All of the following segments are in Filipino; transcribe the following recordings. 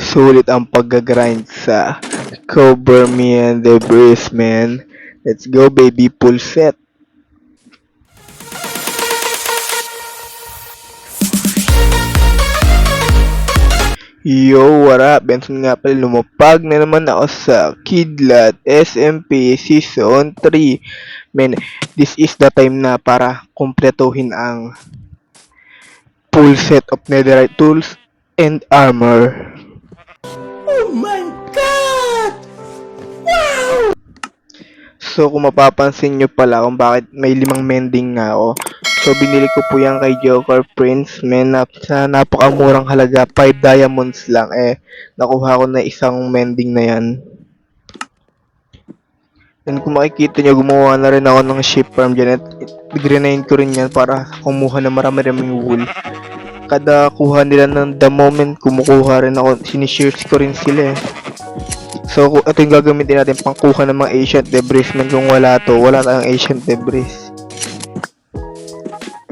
Sulit ang pag-grind sa Cover Me and the Breeze, man. Let's go, baby. Full set. Yo, what up? Benson nga pala, lumapag na naman ako sa Kidlat SMP Season 3. Man, this is the time na para kumpletuhin ang full set of netherite tools and armor. Oh my God! Wow! So, kung mapapansin nyo pala kung bakit may 5 mending nga ako. So, binili ko po yan kay Joker Prince. Man, sa napakamurang halaga, 5 diamonds lang. Nakuha ko na isang mending na yan. And kung makikita nyo, gumawa na rin ako ng sheep farm dyan. At grind ko rin yan para kumuha ng marami-raming wool. Kada kuha nila ng the moment, kumukuha rin ako. Sinishares ko rin sila eh. So, ito yung gagamitin natin pangkuha ng mga ancient debris. Man, kung wala to, wala tayong ancient debris.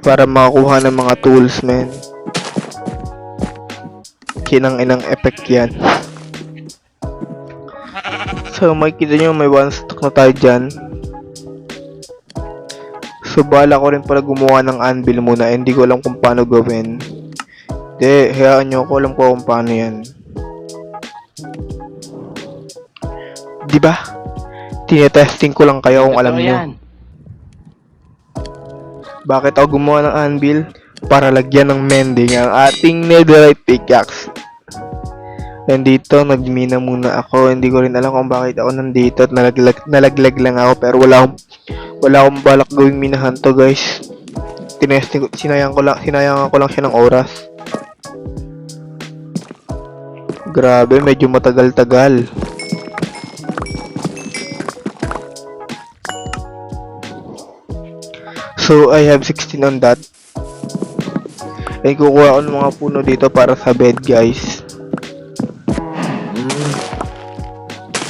Para makakuha ng mga tools, man. Kinang-inang effect yan. So, makikita nyo, may one stock na tayo dyan. So, bala ko rin pala gumawa ng anvil muna. Hindi ko alam kung paano gawin. Hindi, hayaan nyo ko alam ko kung paano yan. Diba? Tinetesting ko lang kayo kung alam nyo. Bakit ako gumawa ng anvil? Para lagyan ng mending ang ating netherite pickaxe. And dito, nagmina muna ako. Hindi ko rin alam kung bakit ako nandito at nalaglag lang ako. Pero wala akong balak gawing minahan to, guys. Tinesting ko, sinayangan ko lang siya ng oras. Grabe, medyo matagal-tagal. So, I have 16 on that. And kukuha ko ng mga puno dito para sa bed, guys.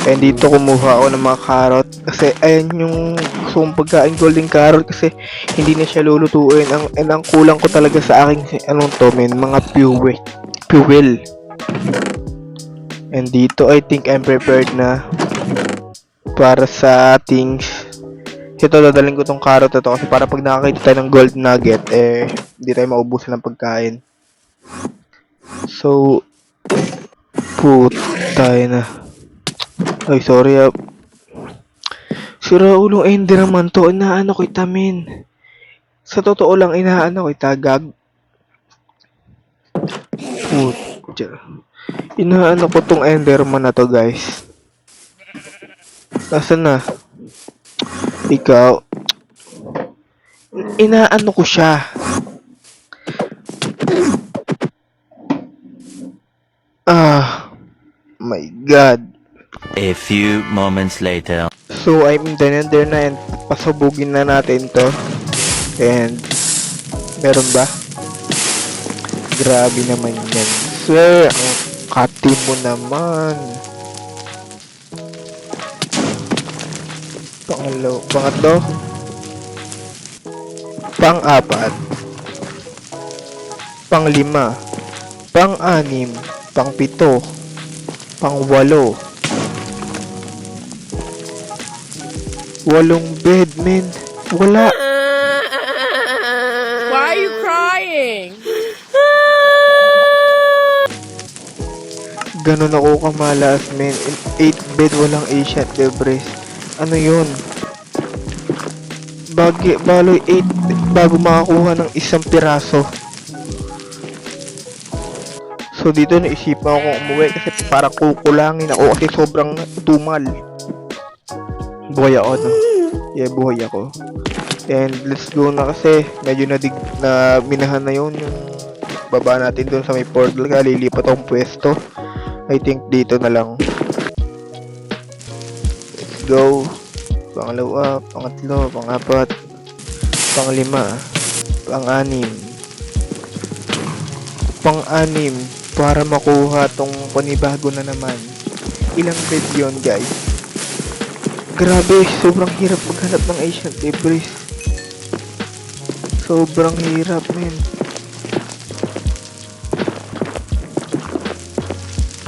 And dito kumuha ako ng mga carrot. Kasi, ayan yung gusto kong pagkain, golden carrot. Kasi, hindi na siya lulutuin. Ang kulang ko talaga sa aking, mga fuel. And dito, I think I'm prepared na para sa things. Ito, dadaling ko tong carrot na to kasi para pag nakakita tayo ng gold nugget, hindi tayo maubusan ng pagkain. So, tayo na. Ay, sorry ah. Sira ulong ender naman to. Inaano ko itamin. Sa totoo lang, inaano ko itagag. Inaano ko tong enderman na to, guys. Nasaan na? Ikaw, inaano ko siya. My God. A few moments later. So, I'm in the nether na and pasabugin na natin to. And, meron ba? Grabe naman yan. Sir, ang kati mo naman. Pangatlo, pang-apat, pang-5, pang-6, pang-7, pang-8, 8 bed, men. Wala. Why are you crying? Ganon ako kamalas, men. 8 bed, walang ancient debris. Ano yun? Baloy 8 bago makakuha ng isang piraso. So dito naisipan ako umuwi kasi para kukulangin ako kasi sobrang tumal. Buhay ako, no? Yeah, buhay ako. And let's go na kasi medyo na minahan na yun yung baba natin dun sa may portal. Lilipat akong pwesto. I think dito na lang. Go. Pangalawa, pangatlo, pang-4, pang-5, pang-6, pang-6 para makuha tong panibago na naman. Ilang bed yun, guys? Grabe, sobrang hirap maghanap ng ancient debris. Sobrang hirap, men.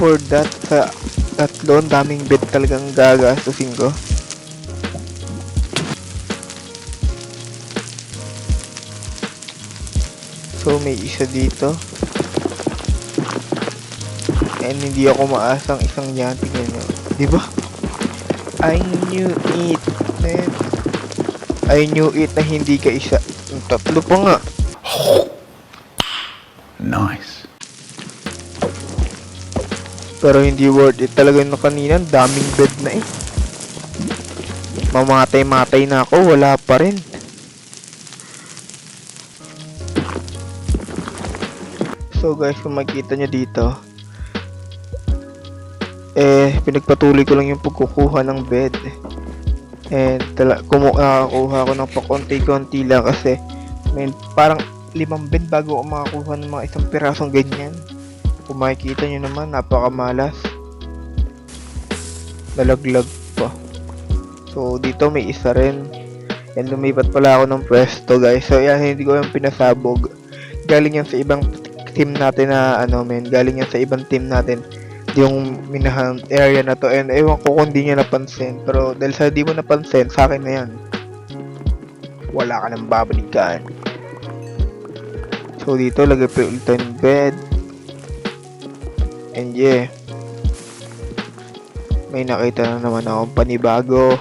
for that sa tatlo, ang daming bed talagang gagastusin ko. So may isa dito. And hindi ako maasang isang yan. Tingnan nyo. Diba? I knew it, man. I knew it na hindi ka isa. Yung tatlo pa nga. Nice. Pero hindi worth it talaga yung kanina. Daming bed na eh. Mamatay-matay na ako. Wala pa rin. So guys, kung makikita nyo dito, pinagpatuloy ko lang yung pagkukuha ng bed. And nakakuha ko ng pakonti-konti lang kasi parang 5 bed bago ako makakuha ng mga isang pirasong ganyan. Kung makikita nyo naman, napakamalas. Nalaglag pa. So dito may isa rin. And lumipat pala ako ng pwesto guys. So yan, hindi ko yung pinasabog. Galing yan sa ibang team natin na galing yan sa ibang team natin yung minahan area na to, and ewan ko kung di niya napansin, pero dahil sa di mo napansin, sa akin na yan, wala ka nang babalikan. So dito lagay pa ulit yung bed, and yeah, may nakita na naman akong panibago,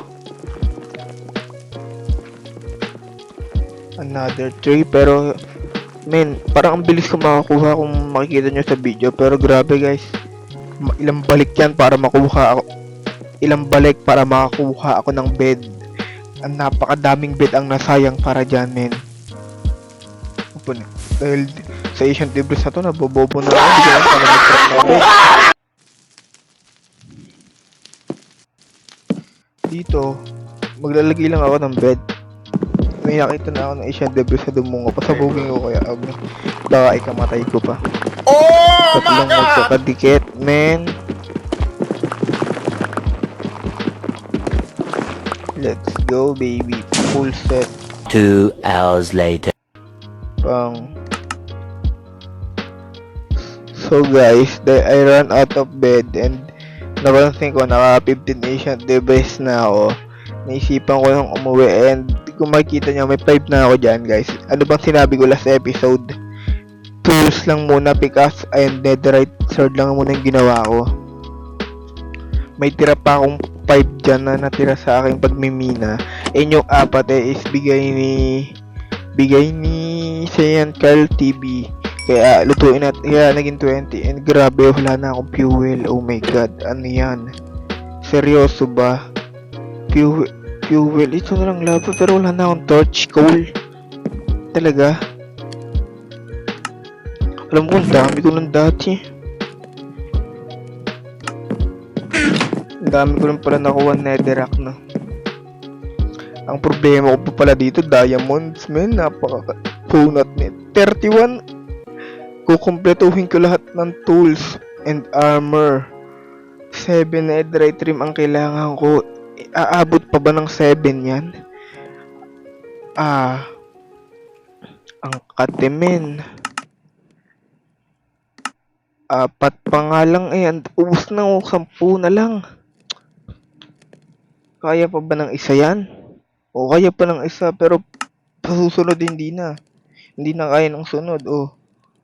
another tree. Pero parang ang bilis ko makakuha kung makikita nyo sa video. Pero grabe guys, ilang balik yan para makuha ako. Ilang balik para makakuha ako ng bed. Ang napakadaming bed ang nasayang para dyan, men. Dahil sa Asian Debris na to, nabobobo na ako. Hindi ko lang paano mag-trap na bed. Dito, maglalagay lang ako ng bed. May nakita na ako ng Asian Debris sa dumungo. Pasabugin ko kaya baka ikamatay ko pa. Oh Tatlong my God! magkakadikit, men. Let's go, baby. Full set. 2 hours later. So guys, I ran out of bed and napansin ko naka 15 Asian Debris na ako. Naisipan ko yung umuwi, and kung makikita nyo, may 5 na ako dyan guys. Ano bang sinabi ko last episode? Tools lang muna, pickaxe and netherite sword lang muna yung ginawa ko. May tira pa akong 5 dyan na natira sa aking pagmimina, and yung 4 is bigay ni Saiyan Carl TV. Kaya lutuin natin, kaya naging 20. And grabe, wala na akong fuel. Oh my god, ano yan? Seryoso ba? Fuel, ito na lang lava, pero wala na akong torch, coal. Talaga? Alam ko, ang dami ko ng dati. Ang dami ko rin pala nakuha netherrack na. Ang problema ko pa pala dito, diamonds, men. Napaka-punat net. 31. Kukumpletuhin ko lahat ng tools and armor. 7 netherite trim ang kailangan ko. Aabot pa ba ng 7 yan? Ang katimin. 4 pa nga lang eh. Ubus na ako, 10 na lang. Kaya pa ba ng isa yan? O kaya pa ng isa, pero sa susunod hindi na. Hindi na kaya ng sunod.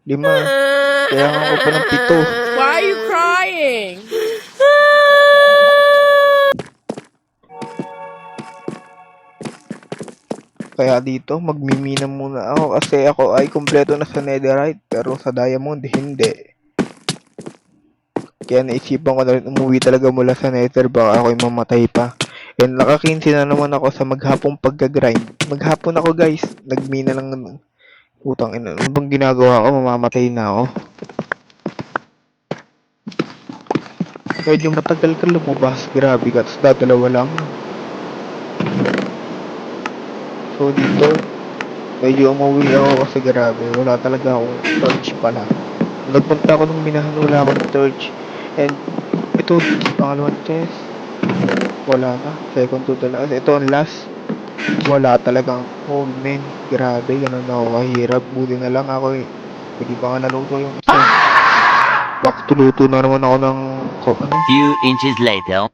5. Kaya nga ako pa ng 7. Why are you crying? Kaya dito, magmimina muna ako kasi ako ay kumpleto na sa netherite, pero sa diamond, hindi. Kaya naisipan ko na rin umuwi talaga mula sa nether, baka ako'y mamatay pa. And nakakinsi na naman ako sa maghapong pagga-grind. Maghapon ako guys, nagmina lang. Putang ina, ano bang ginagawa ko? Mamamatay na ako. Medyo matagal ka lumabas, grabe ka, tapos dadalawa lang. So dito, medyo umuwi ako kasi grabe, wala talaga akong torch pala. Nagpunta ako ng minahan, wala akong torch. And ito, pangalawang chest, wala na. Second to talaga, kasi ito ang last. Wala talagang men, grabe, ganun ako kahirap. Buti na lang ako hindi pa nga naluto yung isa. Back to luto na naman ako ng Few inches later.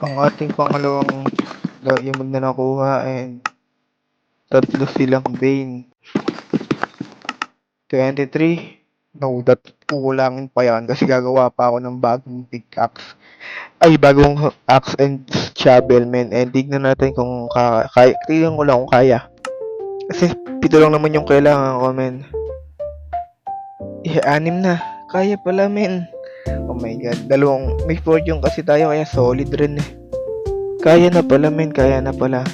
ang ating pangalawang diamond na nakuha and tatlo silang Bane. 23. No, that kukulangin pa yan kasi gagawa pa ako ng bagong pickaxe. Ay, bagong axe and shovel, men. And tignan natin kung kaya. Tignan ko lang kung kaya. Kasi 7 lang naman yung kailangan ko, men. 6 na. Kaya pala, men. Oh my god. May fortune kasi tayo kaya solid rin eh. Kaya na pala, men. Kaya na pala.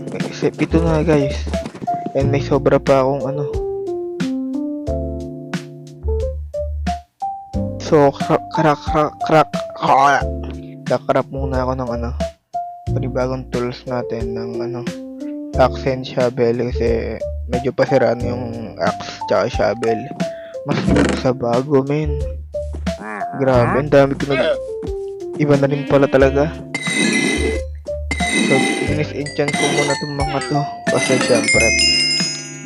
Kasi 7 na, guys. And may sobra pa akong So, kakarap muna ako ng panibagong tools natin ng axe and shovel kasi medyo pasiraan yung axe tsaka shovel. Mas sa bago, men. Grabe, ang dami ko iba na rin pala talaga. So, disenchant ko muna itong mga to kasi syempre,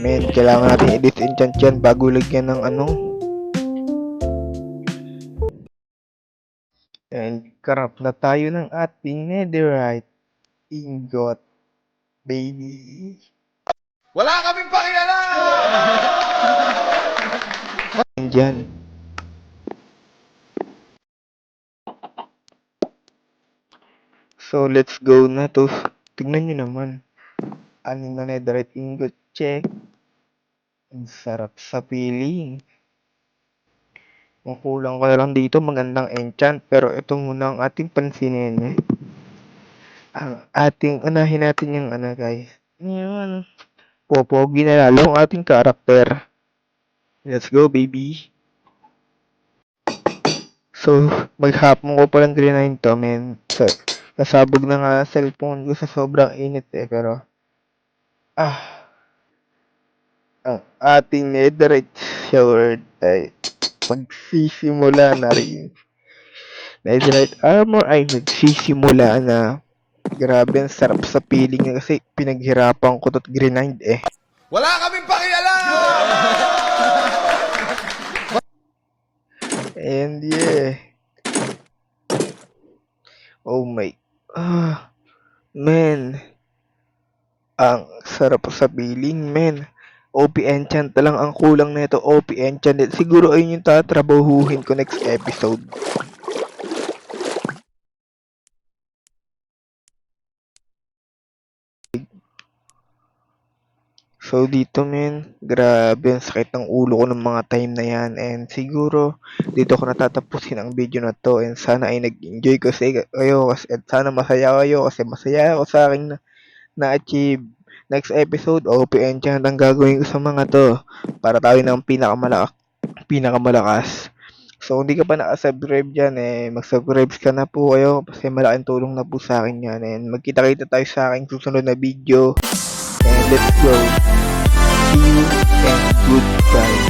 men, kailangan natin i-disenchant yan bago lagyan ng And karap na tayo ng ating netherite ingot, baby. Wala kaming pakialam! Diyan. So, let's go na to. Tignan nyo naman. Aning na netherite ingot, check. Ang sarap sa piling. Ang kulang ko na lang dito, magandang enchant. Pero ito muna ang ating pansinin. Ang ating, unahin natin yung guys. Yun. Popogi na lalo ang ating karakter. Let's go, baby. So, maghapon ko palang grind to, men. So, nasabog na nga cellphone ko sa sobrang init eh. Pero, ang ating netherite sword ay magsisimula na rin. Netherite armor ay magsisimula na. Grabe, ang sarap sa feeling niya kasi pinaghirapan ko to't grind eh. Wala kaming pakialam! And yeah. Oh my. Man. Ang sarap sa feeling, men. OP enchant na lang ang kulang nito. OP enchant. Siguro ayun yung tatrabahuhin ko next episode. So dito, men, grabe ang sakit ng ulo ko ng mga time na yan. And siguro dito ko natatapusin ang video na to. And sana ay nag-enjoy kayo at sana masaya kayo kasi masaya ako sa aking na-achieve. Next episode, OP enchant ang gagawin ko sa mga to para tayo ng pinakamalakas. So, hindi ka pa nakasubscribe dyan, mag-subscribe ka na po kayo kasi malaking tulong na po sa akin yan. And magkita-kita tayo sa aking susunod na video. And let's go. See you and goodbye.